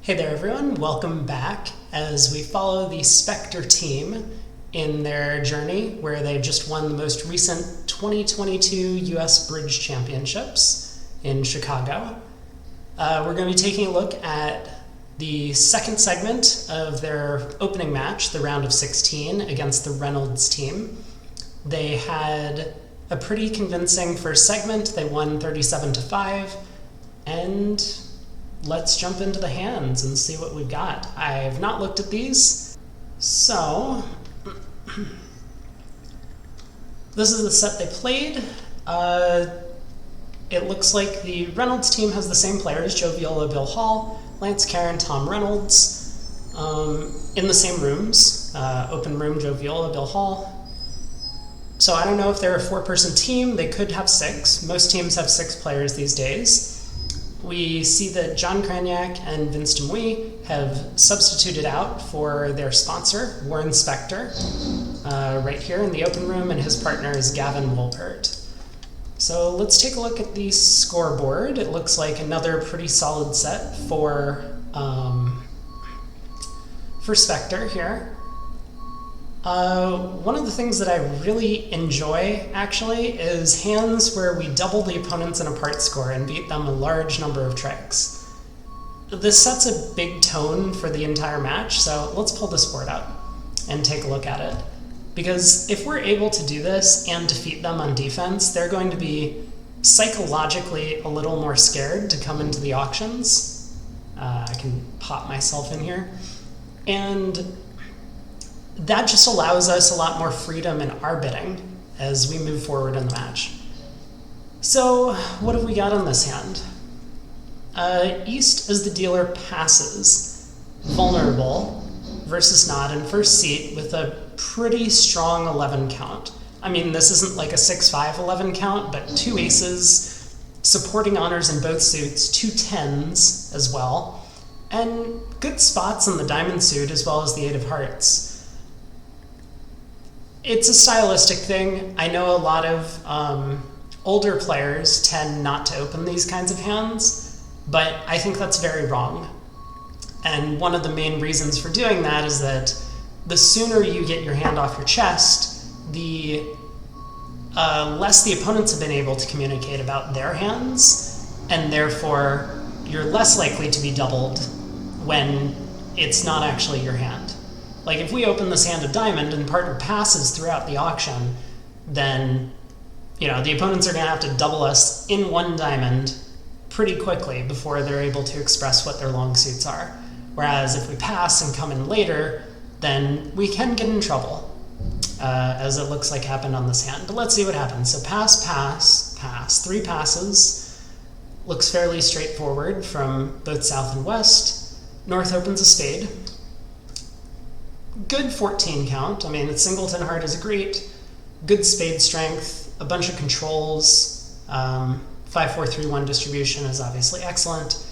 Hey there everyone, welcome back as we follow the Spector team in their journey where they just won the most recent 2022 US Bridge Championships in Chicago. We're going to be taking a look at the second segment of their opening match, the round of 16, against the Reynolds team. They had a pretty convincing first segment. They won 37-5, and let's jump into the hands and see what we've got. I've not looked at these, so this is the set they played. It looks like the Reynolds team has the same players, Joe Viola, Bill Hall, Lance Karen, Tom Reynolds, in the same rooms. Open room, Joe Viola, Bill Hall. So I don't know if they're a four-person team. They could have six. Most teams have six players these days. We see that John Kraniak and Vince Demouy have substituted out for their sponsor, Warren Spector, right here in the open room, and his partner is Gavin Wolpert. So let's take a look at the scoreboard. It looks like another pretty solid set for Spector here. One of the things that I really enjoy, actually, is hands where we double the opponents in a part score and beat them a large number of tricks. This sets a big tone for the entire match, so let's pull this board out and take a look at it. Because if we're able to do this and defeat them on defense, they're going to be psychologically a little more scared to come into the auctions. I can pop myself in here. And that just allows us a lot more freedom in our bidding as we move forward in the match. So what have we got on this hand? East, as the dealer passes, vulnerable versus not in first seat with a pretty strong 11 count. I mean, this isn't like a 6-5 11 count, but two aces, supporting honors in both suits, two tens as well, and good spots in the diamond suit as well as the 8 of hearts. It's a stylistic thing. I know a lot of older players tend not to open these kinds of hands, but I think that's very wrong. And one of the main reasons for doing that is that the sooner you get your hand off your chest, the less the opponents have been able to communicate about their hands, and therefore you're less likely to be doubled when it's not actually your hand. Like, if we open this hand of diamond and partner passes throughout the auction, then, you know, the opponents are going to have to double us in one diamond pretty quickly before they're able to express what their long suits are. Whereas if we pass and come in later, then we can get in trouble, as it looks like happened on this hand. But let's see what happens. So pass, pass, pass. 3 passes. Looks fairly straightforward from both south and west. North opens a spade. Good 14 count. I mean, its singleton heart is great. Good spade strength, a bunch of controls. 5-4-3-1 distribution is obviously excellent.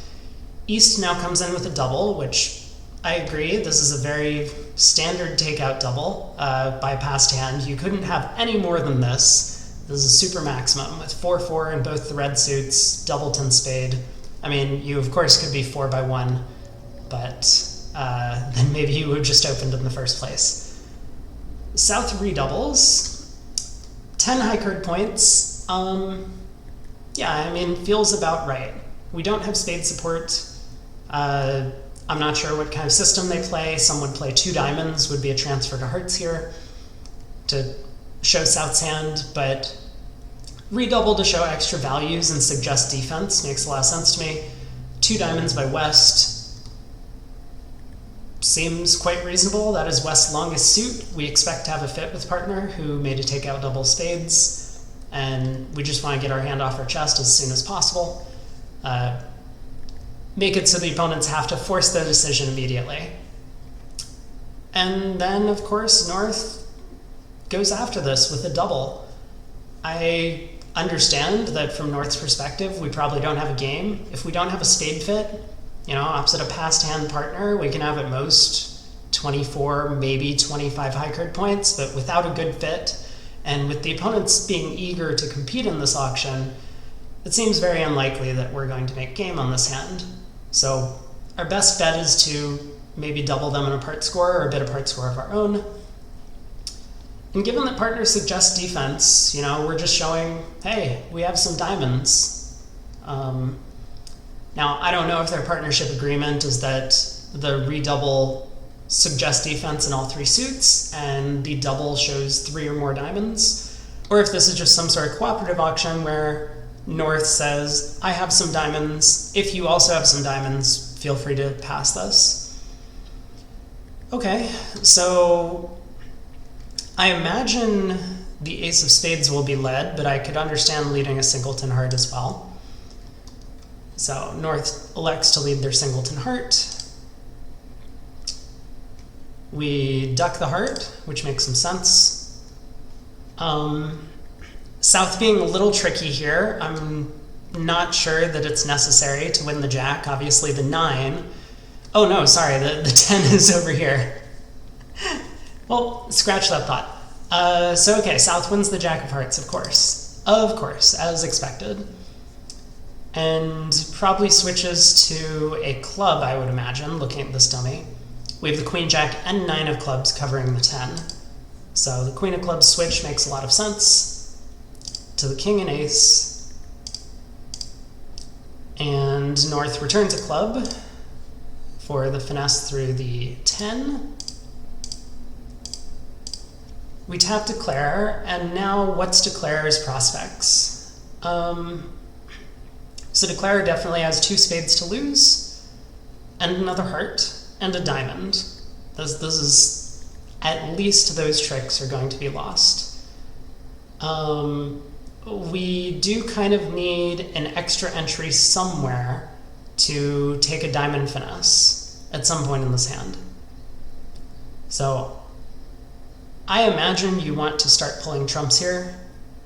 East now comes in with a double, which I agree. This is a very standard takeout double by passed hand. You couldn't have any more than this. This is a super maximum with 4-4 in both the red suits, doubleton spade. I mean, you of course could be 4-by-1, but then maybe you would have just opened in the first place. South redoubles, 10 high card points. Yeah, I mean, feels about right. We don't have spade support. I'm not sure what kind of system they play. Some would play 2 diamonds, would be a transfer to hearts here to show South's hand, but redouble to show extra values and suggest defense makes a lot of sense to me. 2 diamonds by West seems quite reasonable. That is West's longest suit. We expect to have a fit with partner who made a takeout double spades, and we just want to get our hand off our chest as soon as possible. Make it so the opponents have to force their decision immediately. And then, of course, North goes after this with a double. I understand that from North's perspective, we probably don't have a game. If we don't have a spade fit, you know, opposite a passed hand partner, we can have at most 24, maybe 25 high card points, but without a good fit, and with the opponents being eager to compete in this auction, it seems very unlikely that we're going to make game on this hand. So our best bet is to maybe double them in a part score or a bit of part score of our own. And given that partners suggest defense, we're just showing, hey, we have some diamonds. Now, I don't know if their partnership agreement is that the redouble suggests defense in all 3 suits, and the double shows 3 or more diamonds, or if this is just some sort of cooperative auction where North says, I have some diamonds, if you also have some diamonds, feel free to pass this. Okay, so I imagine the ace of spades will be led, but I could understand leading a singleton heart as well. So North elects to lead their singleton heart. We duck the heart, which makes some sense. South being a little tricky here. I'm not sure that it's necessary to win the jack. Obviously the 9. Oh no, sorry, the 10 is over here. Well, scratch that thought. So okay, South wins the jack of hearts, of course. Of course, as expected. And probably switches to a club, I would imagine, looking at this dummy. We have the queen, jack, and 9 of clubs covering the 10. So the queen of clubs switch makes a lot of sense. To the king and ace. And North returns a club for the finesse through the 10. We tap declare, and now what's declare's prospects? So declare definitely has 2 spades to lose, and another heart, and a diamond. This is, at least those tricks are going to be lost. We do kind of need an extra entry somewhere to take a diamond finesse at some point in this hand. So I imagine you want to start pulling trumps here,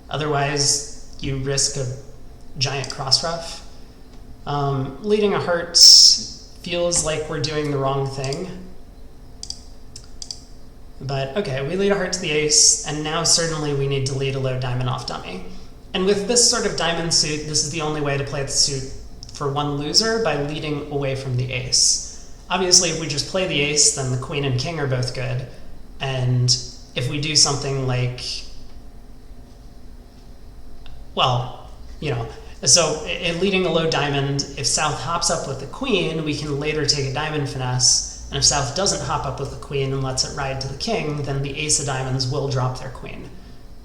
otherwise you risk a giant cross ruff. Leading a heart feels like we're doing the wrong thing. But okay, we lead a heart to the ace, and now certainly we need to lead a low diamond off dummy. And with this sort of diamond suit, this is the only way to play the suit for one loser, by leading away from the ace. Obviously, if we just play the ace, then the queen and king are both good. And if we do something like, well, so in leading a low diamond, if South hops up with the queen, we can later take a diamond finesse. And if South doesn't hop up with the queen and lets it ride to the king, then the ace of diamonds will drop their queen.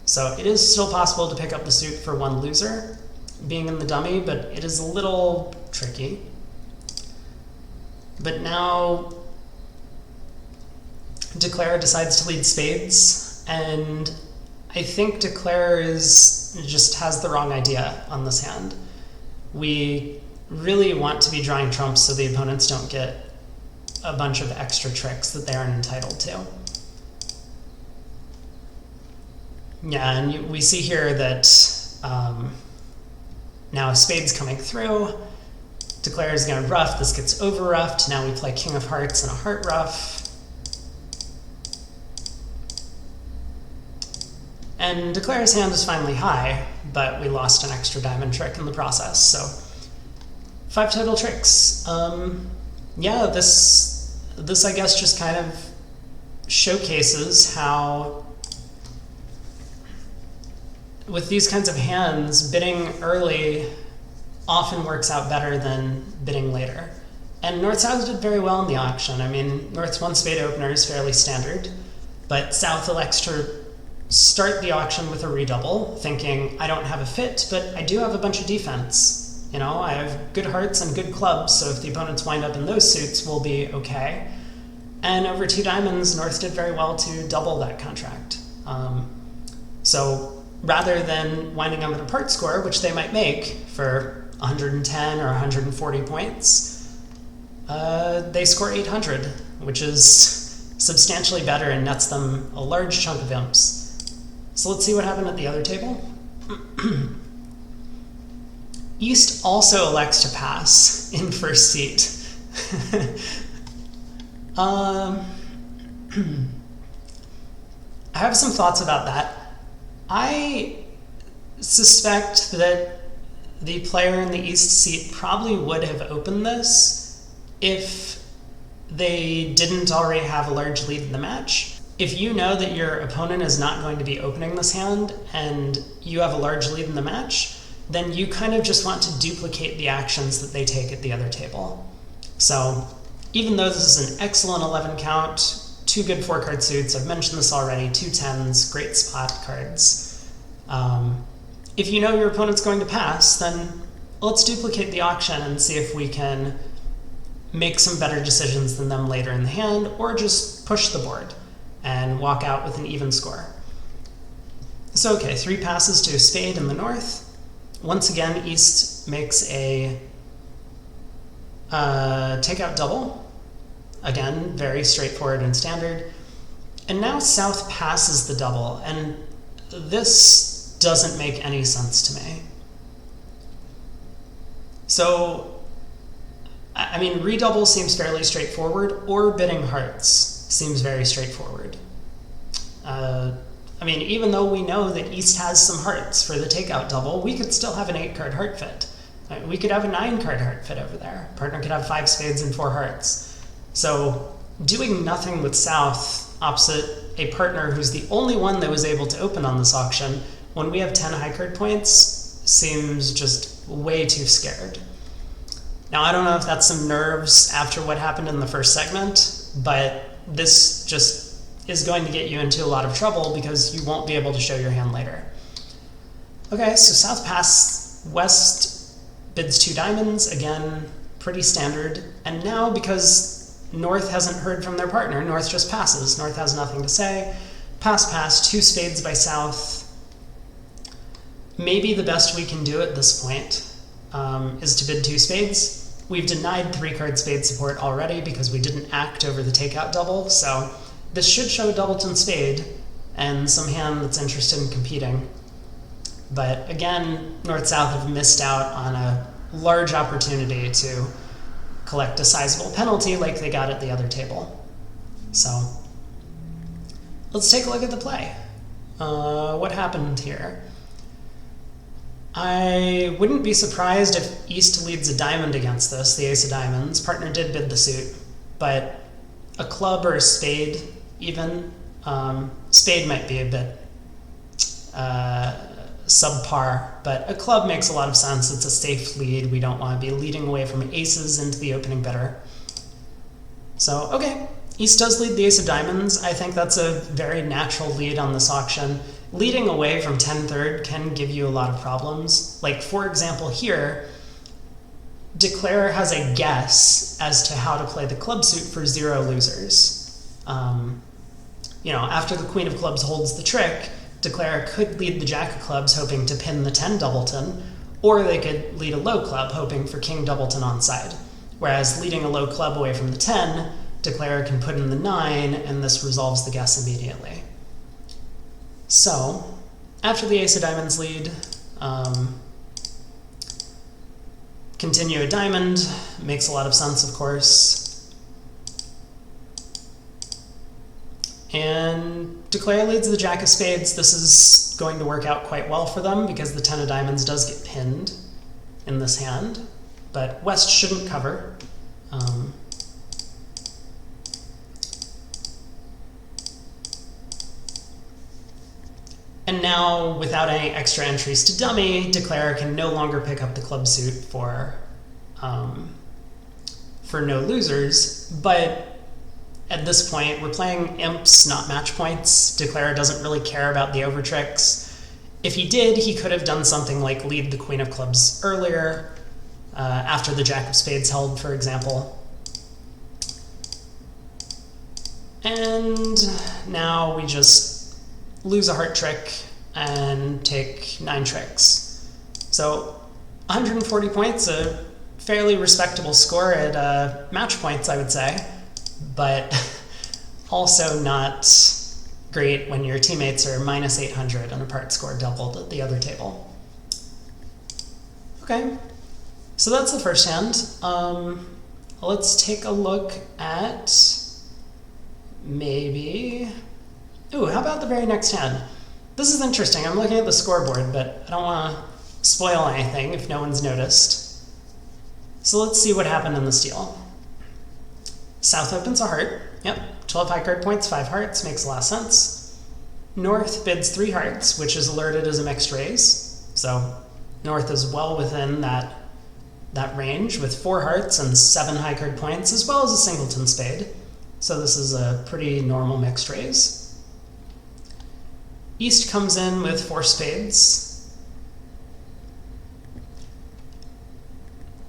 So it is still possible to pick up the suit for one loser, being in the dummy, but it is a little tricky. But now Declare decides to lead spades, and I think Declare just has the wrong idea on this hand. We really want to be drawing trumps so the opponents don't get a bunch of extra tricks that they aren't entitled to. Yeah, and we see here that now a spade's coming through. Declare is going to ruff. This gets over ruffed. Now we play king of hearts and a heart ruff. And Declare's hand is finally high, but we lost an extra diamond trick in the process. So 5 total tricks. Yeah, this I guess just kind of showcases how with these kinds of hands, bidding early often works out better than bidding later. And North-South did very well in the auction. I mean, North's 1 spade opener is fairly standard, but South elects to start the auction with a redouble, thinking, I don't have a fit, but I do have a bunch of defense. I have good hearts and good clubs, so if the opponents wind up in those suits, we'll be okay. And over 2 diamonds, North did very well to double that contract. So rather than winding up at a part score, which they might make for 110 or 140 points, they score 800, which is substantially better and nets them a large chunk of imps. So let's see what happened at the other table. East also elects to pass in first seat. I have some thoughts about that. I suspect that the player in the East seat probably would have opened this if they didn't already have a large lead in the match. If you know that your opponent is not going to be opening this hand and you have a large lead in the match, then you kind of just want to duplicate the actions that they take at the other table. So even though this is an excellent 11 count, 2 good 4-card suits, I've mentioned this already, 2 10s, great spot cards. If you know your opponent's going to pass, then let's duplicate the auction and see if we can make some better decisions than them later in the hand, or just push the board and walk out with an even score. So okay, 3 passes to a spade in the north. Once again, East makes a takeout double. Again, very straightforward and standard. And now South passes the double, and this doesn't make any sense to me. So, I mean, redouble seems fairly straightforward, or bidding hearts seems very straightforward. I mean, even though we know that East has some hearts for the takeout double, we could still have an 8-card heart fit. We could have a 9-card heart fit over there. Partner could have 5 spades and 4 hearts. So doing nothing with South opposite a partner who's the only one that was able to open on this auction when we have 10 high card points seems just way too scared. Now, I don't know if that's some nerves after what happened in the first segment, but this just is going to get you into a lot of trouble because you won't be able to show your hand later. Okay, so South pass, West bids 2 diamonds, again, pretty standard. And now, because North hasn't heard from their partner, North just passes. North has nothing to say. Pass, pass, 2 spades by South. Maybe the best we can do at this point is to bid 2 spades. We've denied 3-card spade support already because we didn't act over the takeout double, so this should show a doubleton spade and some hand that's interested in competing. But again, North-South have missed out on a large opportunity to collect a sizable penalty like they got at the other table. So let's take a look at the play. What happened here? I wouldn't be surprised if East leads a diamond against this, the ace of diamonds. Partner did bid the suit, but a club or a spade even, spade might be a bit subpar, but a club makes a lot of sense. It's a safe lead. We don't want to be leading away from aces into the opening bidder. So, okay, East does lead the ace of diamonds. I think that's a very natural lead on this auction. Leading away from 10-3 can give you a lot of problems. Like, for example, here, Declare has a guess as to how to play the club suit for 0 losers. You know, after the Queen of Clubs holds the trick, Declare could lead the Jack of Clubs hoping to pin the 10 doubleton, or they could lead a low club hoping for King doubleton onside. Whereas leading a low club away from the 10, Declare can put in the 9, and this resolves the guess immediately. So, after the ace of diamonds lead, continue a diamond, makes a lot of sense, of course. And Declare leads the Jack of Spades. This is going to work out quite well for them because the 10 of diamonds does get pinned in this hand, but West shouldn't cover. And now, without any extra entries to dummy, Declare can no longer pick up the club suit for no losers, but at this point, we're playing imps, not match points. Declare doesn't really care about the over tricks. If he did, he could have done something like lead the Queen of Clubs earlier, after the Jack of Spades held, for example. And now we just lose a heart trick and take 9 tricks. So 140 points, a fairly respectable score at match points, I would say, but also not great when your teammates are minus 800 and a part score doubled at the other table. Okay, so that's the first hand. Let's take a look at maybe... Ooh, how about the very next hand? This is interesting. I'm looking at the scoreboard, but I don't want to spoil anything if no one's noticed. So let's see what happened in the steal. South opens a heart. Yep, 12 high card points, 5 hearts, makes a lot of sense. North bids 3 hearts, which is alerted as a mixed raise. So North is well within that range with 4 hearts and 7 high card points, as well as a singleton spade. So this is a pretty normal mixed raise. East comes in with 4 spades.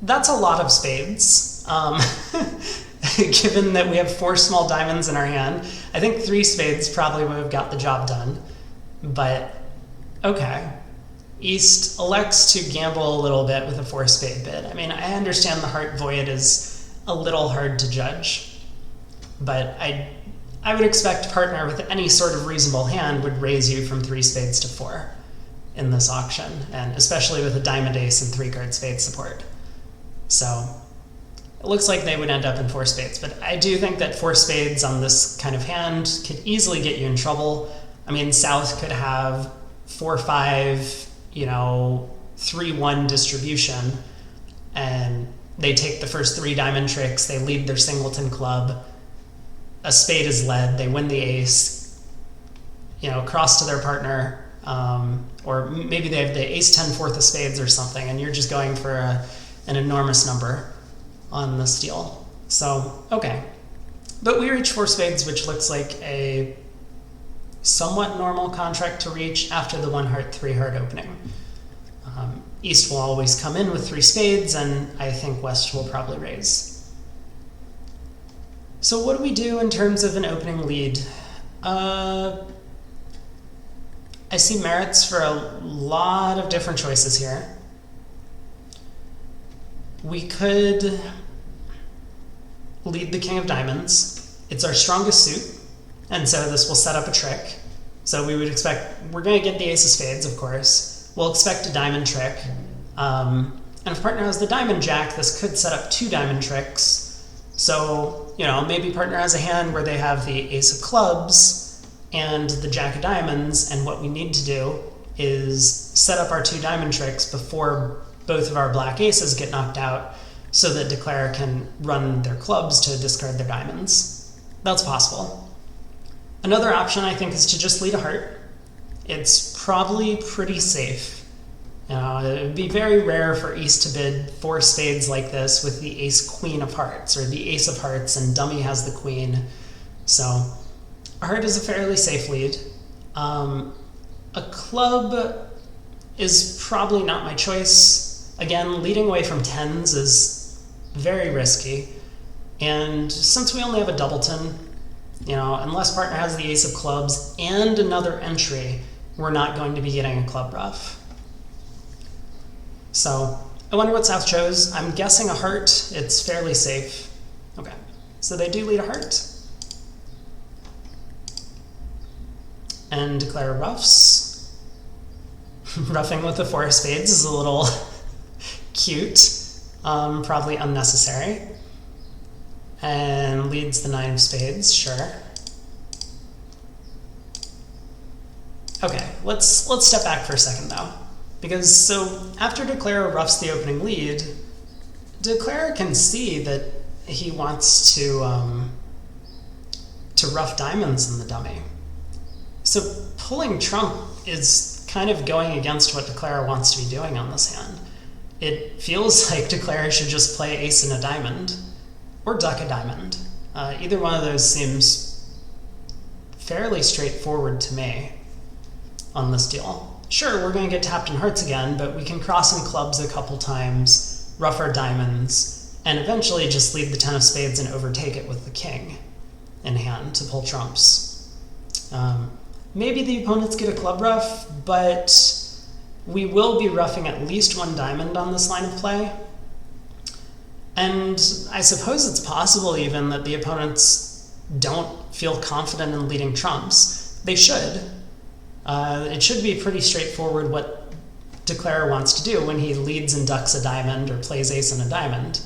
That's a lot of spades. Given that we have 4 small diamonds in our hand, I think 3 spades probably would have got the job done. But okay. East elects to gamble a little bit with a 4 spade bid. I mean, I understand the heart void is a little hard to judge, but I would expect partner with any sort of reasonable hand would raise you from 3 spades to 4 in this auction, and especially with a diamond ace and 3 card spade support. So it looks like they would end up in 4 spades, but I do think that 4 spades on this kind of hand could easily get you in trouble. I mean, South could have 4-5, 3-1 distribution, and they take the first 3 diamond tricks, they lead their singleton club, a spade is led, they win the ace, cross to their partner, or maybe they have the ace 10 fourth of spades or something, and you're just going for an enormous number on this deal. So, okay. But we reach 4 spades, which looks like a somewhat normal contract to reach after the 1 heart, 3 heart opening. East will always come in with 3 spades, and I think West will probably raise. So what do we do in terms of an opening lead? I see merits for a lot of different choices here. We could lead the king of diamonds. It's our strongest suit, and so this will set up a trick. So we would expect, we're going to get the ace of spades, of course. We'll expect a diamond trick. And if partner has the diamond jack, this could set up 2 diamond tricks. So, maybe partner has a hand where they have the ace of clubs and the jack of diamonds, and what we need to do is set up our 2 diamond tricks before both of our black aces get knocked out, so that declarer can run their clubs to discard their diamonds. That's possible. Another option, I think, is to just lead a heart. It's probably pretty safe. It would be very rare for East to bid 4 spades like this with the ace queen of hearts, or the ace of hearts and dummy has the queen. So a heart is a fairly safe lead. A club is probably not my choice. Again, leading away from 10s is very risky. And since we only have a doubleton, unless partner has the ace of clubs and another entry, we're not going to be getting a club ruff. So I wonder what South chose. I'm guessing a heart. It's fairly safe. Okay, so they do lead a heart. And declare ruffs. Ruffing with the 4 of spades is a little cute, probably unnecessary. And leads the 9 of spades, sure. Okay, let's step back for a second though. Because so after declarer ruffs the opening lead, declarer can see that he wants to rough diamonds in the dummy. So pulling trump is kind of going against what declarer wants to be doing on this hand. It feels like declarer should just play ace and a diamond, or duck a diamond. Either one of those seems fairly straightforward to me on this deal. Sure, we're going to get tapped in hearts again, but we can cross in clubs a couple times, ruff our diamonds, and eventually just lead the 10 of spades and overtake it with the king in hand to pull trumps. Maybe the opponents get a club ruff, but we will be ruffing at least 1 diamond on this line of play. And I suppose it's possible even that the opponents don't feel confident in leading trumps. They should. It should be pretty straightforward what declarer wants to do when he leads and ducks a diamond or plays ace and a diamond.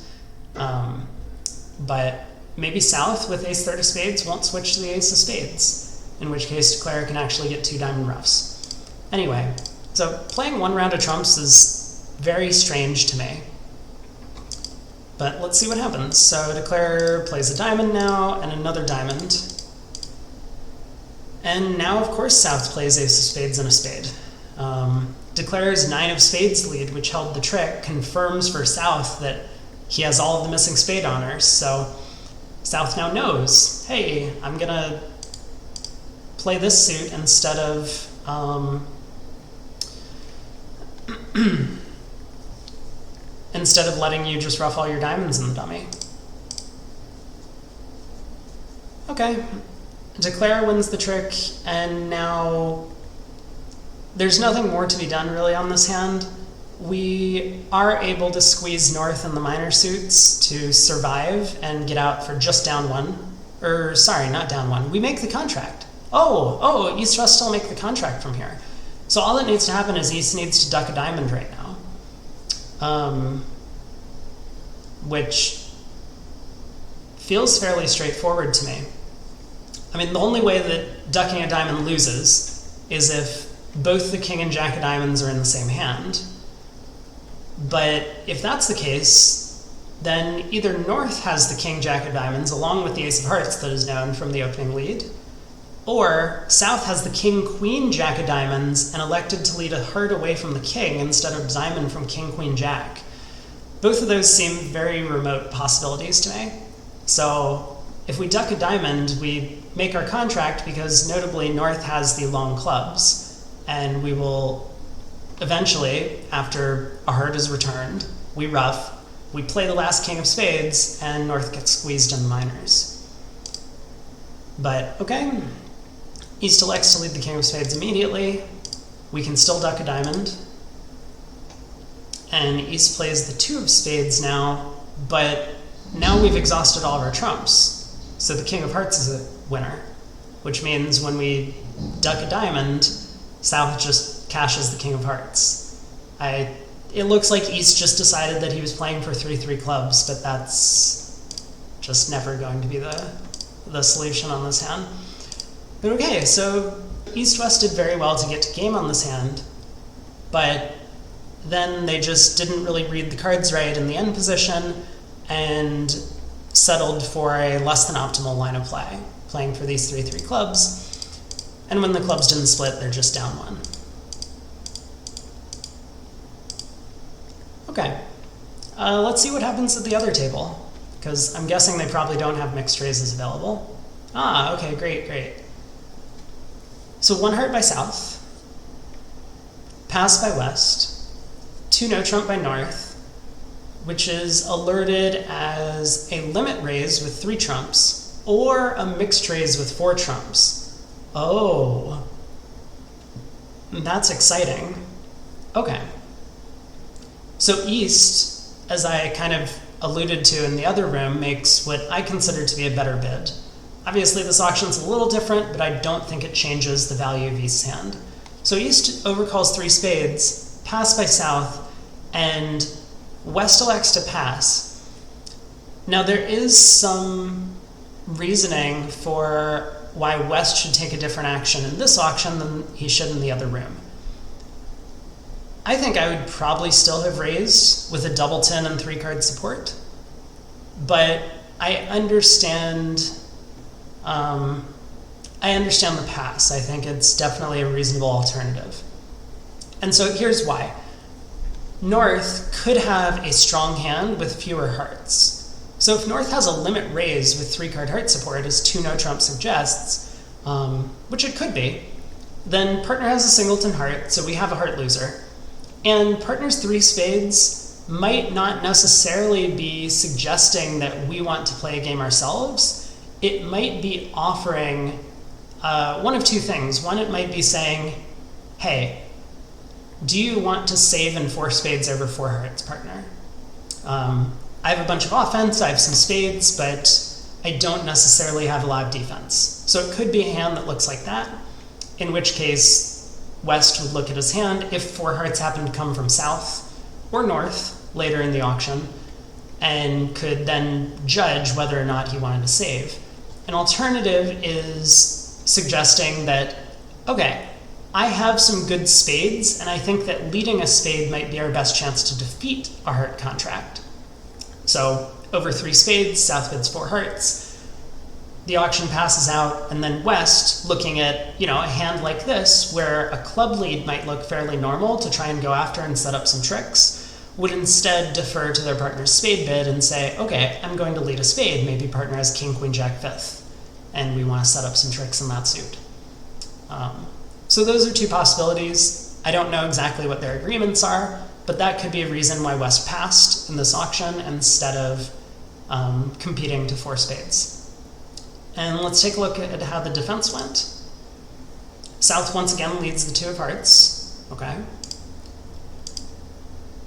But maybe South with ace third of spades won't switch to the ace of spades, in which case declarer can actually get 2 diamond ruffs. Anyway, so playing 1 round of trumps is very strange to me. But let's see what happens. So Declare plays a diamond now, and another diamond. And now, of course, South plays ace of spades and a spade. Declare's 9 of spades lead, which held the trick, confirms for South that he has all of the missing spade honors. So South now knows, hey, I'm going to play this suit instead of instead of letting you just ruff all your diamonds in the dummy. Okay. Declare wins the trick, and now there's nothing more to be done really on this hand. We are able to squeeze North in the minor suits to survive and get out for just down 1. Or, sorry, not down 1. We make the contract. Oh, East West still make the contract from here. So all that needs to happen is East needs to duck a diamond right now. Which feels fairly straightforward to me. I mean, the only way that ducking a diamond loses is if both the king and jack of diamonds are in the same hand. But if that's the case, then either North has the king jack of diamonds along with the ace of hearts that is known from the opening lead, or South has the king queen jack of diamonds and elected to lead a heart away from the king instead of diamond from king queen jack. Both of those seem very remote possibilities to me. So if we duck a diamond, we make our contract because notably North has the long clubs, and we will eventually, after a heart is returned, we ruff, we play the last king of spades, and North gets squeezed in the minors. But okay, East elects to lead the king of spades immediately. We can still duck a diamond. And East plays the 2 of spades now, but now we've exhausted all of our trumps. So the king of hearts is a winner, which means when we duck a diamond, South just cashes the king of hearts. It looks like East just decided that he was playing for 3-3 clubs, but that's just never going to be the solution on this hand. But okay, so East-West did very well to get to game on this hand, but then they just didn't really read the cards right in the end position and settled for a less than optimal line of play, playing for these 3-3 clubs. And when the clubs didn't split, they're just down 1. Okay, let's see what happens at the other table, because I'm guessing they probably don't have mixed raises available. Ah, okay, great. So 1 heart by South, pass by West, 2 no trump by North, which is alerted as a limit raise with 3 trumps, or a mixed raise with 4 trumps. Oh, that's exciting. Okay. So East, as I kind of alluded to in the other room, makes what I consider to be a better bid. Obviously this auction's a little different, but I don't think it changes the value of East's hand. So East overcalls 3 spades, pass by South, and West elects to pass. Now there is some reasoning for why West should take a different action in this auction than he should in the other room. I think I would probably still have raised with a double 10 and 3 card support, but I understand the pass. I think it's definitely a reasonable alternative. And so here's why. North could have a strong hand with fewer hearts. So if North has a limit raise with 3 card heart support, as 2 no trump suggests, which it could be, then partner has a singleton heart, so we have a heart loser. And partner's 3 spades might not necessarily be suggesting that we want to play a game ourselves. It might be offering one of 2 things. One, it might be saying, hey, do you want to save in 4 spades over 4 hearts, partner? I have a bunch of offense, I have some spades, but I don't necessarily have a lot of defense. So it could be a hand that looks like that, in which case West would look at his hand if 4 hearts happen to come from South or North later in the auction, and could then judge whether or not he wanted to save. An alternative is suggesting that, okay, I have some good spades, and I think that leading a spade might be our best chance to defeat a heart contract. So over 3 spades, South bids 4 hearts. The auction passes out, and then West, looking at a hand like this, where a club lead might look fairly normal to try and go after and set up some tricks, would instead defer to their partner's spade bid and say, okay, I'm going to lead a spade. Maybe partner has king, queen, jack, fifth, and we want to set up some tricks in that suit. So those are 2 possibilities. I don't know exactly what their agreements are, but that could be a reason why West passed in this auction instead of competing to 4 spades. And let's take a look at how the defense went. South once again leads the 2 of hearts. Okay.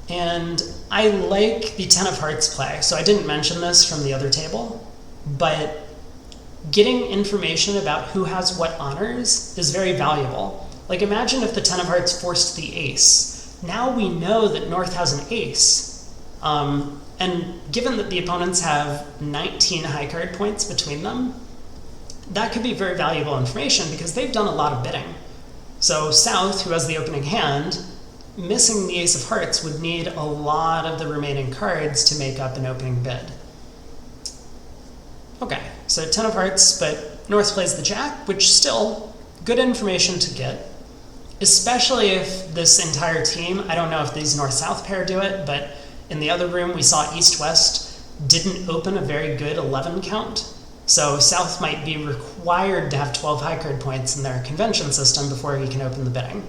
And I like the 10 of hearts play. So I didn't mention this from the other table, but getting information about who has what honors is very valuable. Like, imagine if the 10 of hearts forced the ace. Now we know that North has an ace. And given that the opponents have 19 high card points between them, that could be very valuable information because they've done a lot of bidding. So South, who has the opening hand, missing the ace of hearts would need a lot of the remaining cards to make up an opening bid. Okay, so 10 of hearts, but North plays the jack, which still good information to get, especially if this entire team, I don't know if these North-South pair do it, but in the other room we saw East-West didn't open a very good 11 count. So South might be required to have 12 high card points in their convention system before he can open the bidding.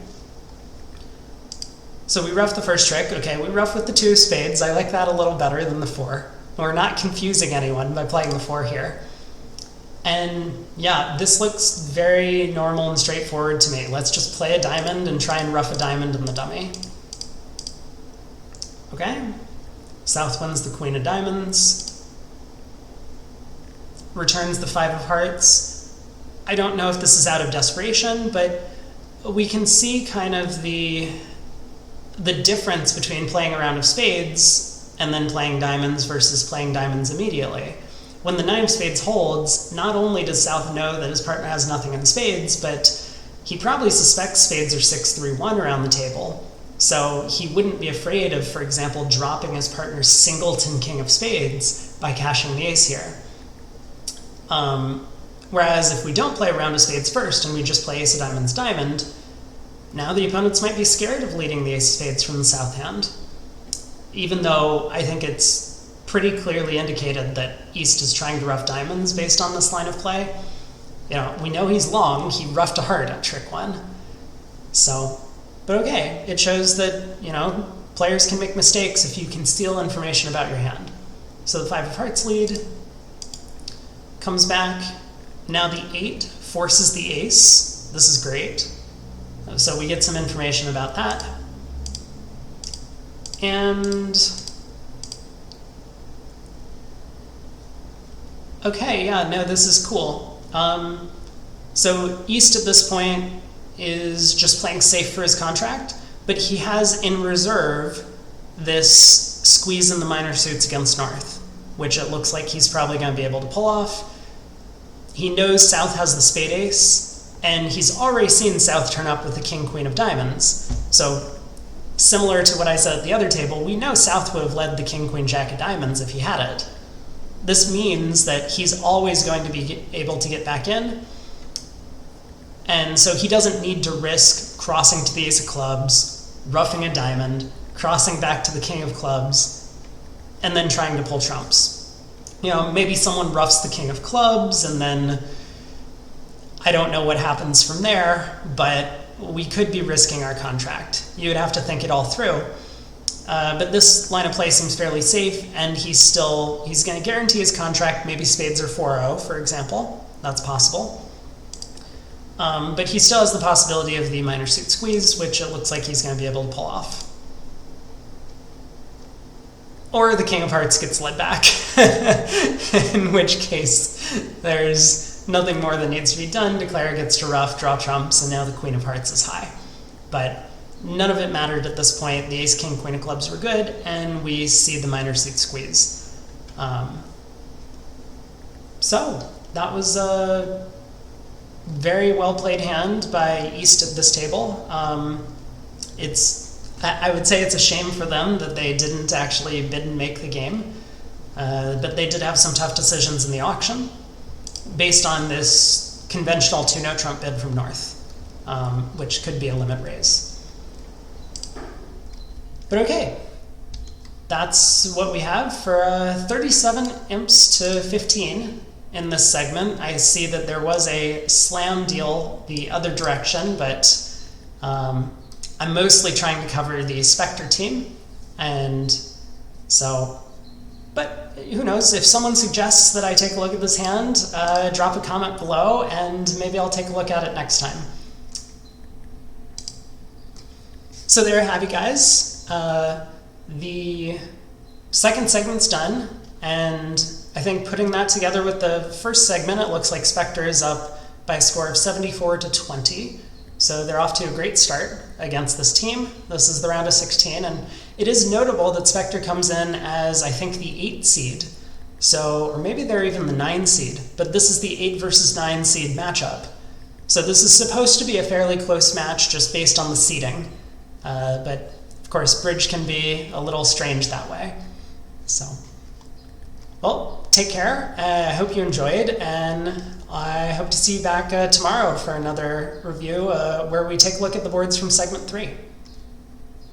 So we rough the first trick. Okay, we rough with the 2 of spades. I like that a little better than the 4. We're not confusing anyone by playing the 4 here. And yeah, this looks very normal and straightforward to me. Let's just play a diamond and try and rough a diamond in the dummy. Okay, South wins the queen of diamonds. Returns the 5 of hearts. I don't know if this is out of desperation, but we can see kind of the difference between playing a round of spades and then playing diamonds versus playing diamonds immediately. When the 9 of spades holds, not only does South know that his partner has nothing in spades, but he probably suspects spades are 6-3-1 around the table. So he wouldn't be afraid of, for example, dropping his partner's singleton king of spades by cashing the ace here. Whereas if we don't play a round of spades first and we just play ace of diamonds diamond, now the opponents might be scared of leading the ace of spades from the south hand, even though I think it's pretty clearly indicated that East is trying to rough diamonds based on this line of play. We know he's long, he roughed a heart at trick 1. So, but okay, it shows that, players can make mistakes if you can steal information about your hand. So the 5 of hearts lead, comes back. Now the 8 forces the ace. This is great. So we get some information about that. And okay, yeah, no, this is cool. So East at this point is just playing safe for his contract, but he has in reserve this squeeze in the minor suits against North, which it looks like he's probably going to be able to pull off. He knows South has the spade ace, and he's already seen South turn up with the king queen of diamonds. So similar to what I said at the other table, we know South would have led the king queen jack of diamonds if he had it. This means that he's always going to be able to get back in, and so he doesn't need to risk crossing to the ace of clubs, roughing a diamond, crossing back to the king of clubs, and then trying to pull trumps. Maybe someone roughs the king of clubs, and then I don't know what happens from there, but we could be risking our contract. You would have to think it all through. But this line of play seems fairly safe, and he's going to guarantee his contract. Maybe spades are 4-0, for example. That's possible. But he still has the possibility of the minor suit squeeze, which it looks like he's going to be able to pull off. Or the king of hearts gets led back, in which case there's nothing more that needs to be done. Declare gets to rough, draw trumps, and now the queen of hearts is high. But none of it mattered at this point. The ace, king, queen of clubs were good, and we see the minor suit squeeze. So that was a very well played hand by East at this table. I would say it's a shame for them that they didn't actually bid and make the game. but they did have some tough decisions in the auction based on this conventional 2-note trump bid from North, which could be a limit raise. But okay, that's what we have for 37 imps to 15 in this segment. I see that there was a slam deal the other direction, but I'm mostly trying to cover the Spector team, and so, but who knows, if someone suggests that I take a look at this hand, drop a comment below and maybe I'll take a look at it next time. So there you have it, guys. The second segment's done, and I think putting that together with the first segment, it looks like Spector is up by a score of 74 to 20. So they're off to a great start against this team. This is the round of 16, and it is notable that Spector comes in as, I think, the 8 seed. So, or maybe they're even the 9 seed, but this is the 8 versus 9 seed matchup. So this is supposed to be a fairly close match just based on the seeding. But of course, bridge can be a little strange that way. So, well, take care. I hope you enjoyed, and I hope to see you back tomorrow for another review where we take a look at the boards from segment 3.